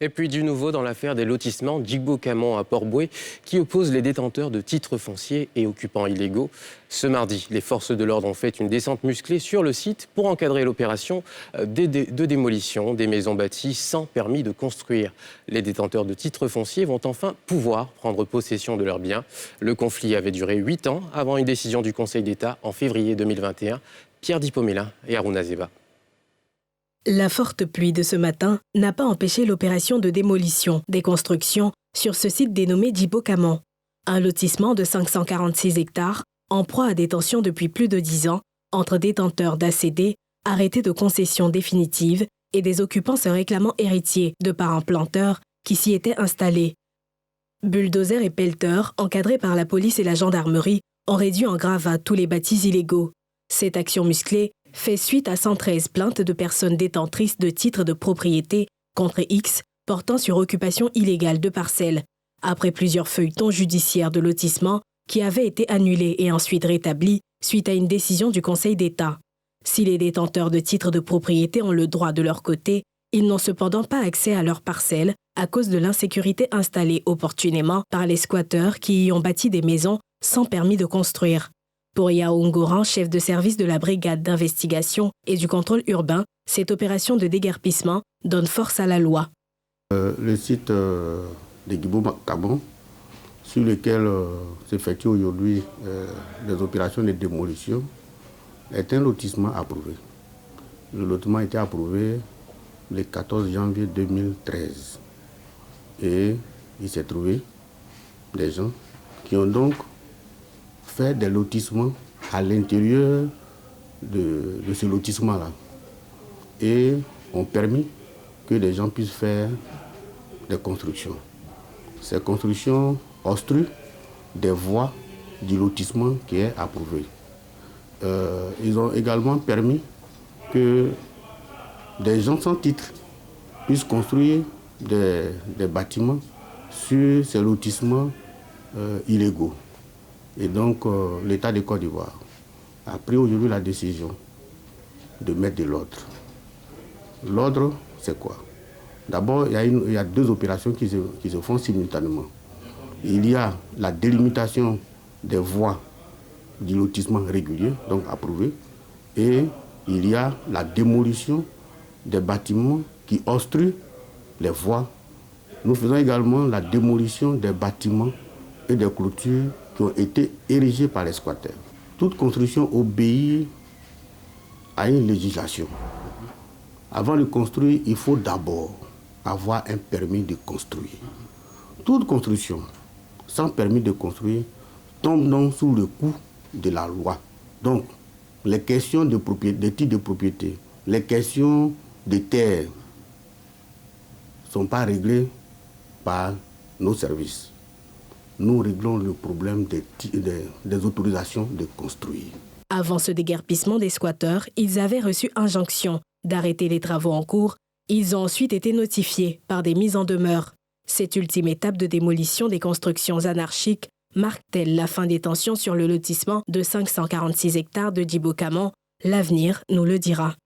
Et puis du nouveau dans l'affaire des lotissements Djibo-Camon à Port-Bouët qui oppose les détenteurs de titres fonciers et occupants illégaux. Ce mardi, les forces de l'ordre ont fait une descente musclée sur le site pour encadrer l'opération de démolition des maisons bâties sans permis de construire. Les détenteurs de titres fonciers vont enfin pouvoir prendre possession de leurs biens. Le conflit avait duré 8 ans avant une décision du Conseil d'État en février 2021. Pierre Dipomélin et Harouna Zeba. La forte pluie de ce matin n'a pas empêché l'opération de démolition des constructions sur ce site dénommé Djibo-Camon, un lotissement de 546 hectares en proie à détention depuis plus de 10 ans entre détenteurs d'ACD, arrêtés de concession définitive, et des occupants se réclamant héritiers de parents planteurs qui s'y étaient installés. Bulldozers et pelleteurs, encadrés par la police et la gendarmerie, ont réduit en gravats tous les bâtis illégaux. Cette action musclée fait suite à 113 plaintes de personnes détentrices de titres de propriété contre X portant sur occupation illégale de parcelles, après plusieurs feuilletons judiciaires de lotissement qui avaient été annulés et ensuite rétablis suite à une décision du Conseil d'État. Si les détenteurs de titres de propriété ont le droit de leur côté, ils n'ont cependant pas accès à leurs parcelles à cause de l'insécurité installée opportunément par les squatteurs qui y ont bâti des maisons sans permis de construire. Pour Yao Ngoran, chef de service de la brigade d'investigation et du contrôle urbain, cette opération de déguerpissement donne force à la loi. Le site de Djibo-Camon, sur lequel s'effectuent aujourd'hui les opérations de démolition, est un lotissement approuvé. Le lotissement a été approuvé le 14 janvier 2013. Et il s'est trouvé des gens qui ont donc fait des lotissements à l'intérieur de ce lotissement-là et ont permis que les gens puissent faire des constructions. Ces constructions obstruent des voies du lotissement qui est approuvé. Ils ont également permis que des gens sans titre puissent construire des bâtiments sur ces lotissements illégaux. Et donc, l'État de Côte d'Ivoire a pris aujourd'hui la décision de mettre de l'ordre. L'ordre, c'est quoi? D'abord, il y a deux opérations qui se font simultanément. Il y a la délimitation des voies du lotissement régulier, donc approuvé, et il y a la démolition des bâtiments qui obstruent les voies. Nous faisons également la démolition des bâtiments et des clôtures qui ont été érigés par les squatteurs. Toute construction obéit à une législation. Avant de construire, il faut d'abord avoir un permis de construire. Toute construction sans permis de construire tombe donc sous le coup de la loi. Donc, les questions de titres de propriété, les questions de terre ne sont pas réglées par nos services. Nous réglons le problème des autorisations de construire. Avant ce déguerpissement des squatteurs, ils avaient reçu injonction d'arrêter les travaux en cours. Ils ont ensuite été notifiés par des mises en demeure. Cette ultime étape de démolition des constructions anarchiques marque-t-elle la fin des tensions sur le lotissement de 546 hectares de Djibo-Camon? L'avenir nous le dira.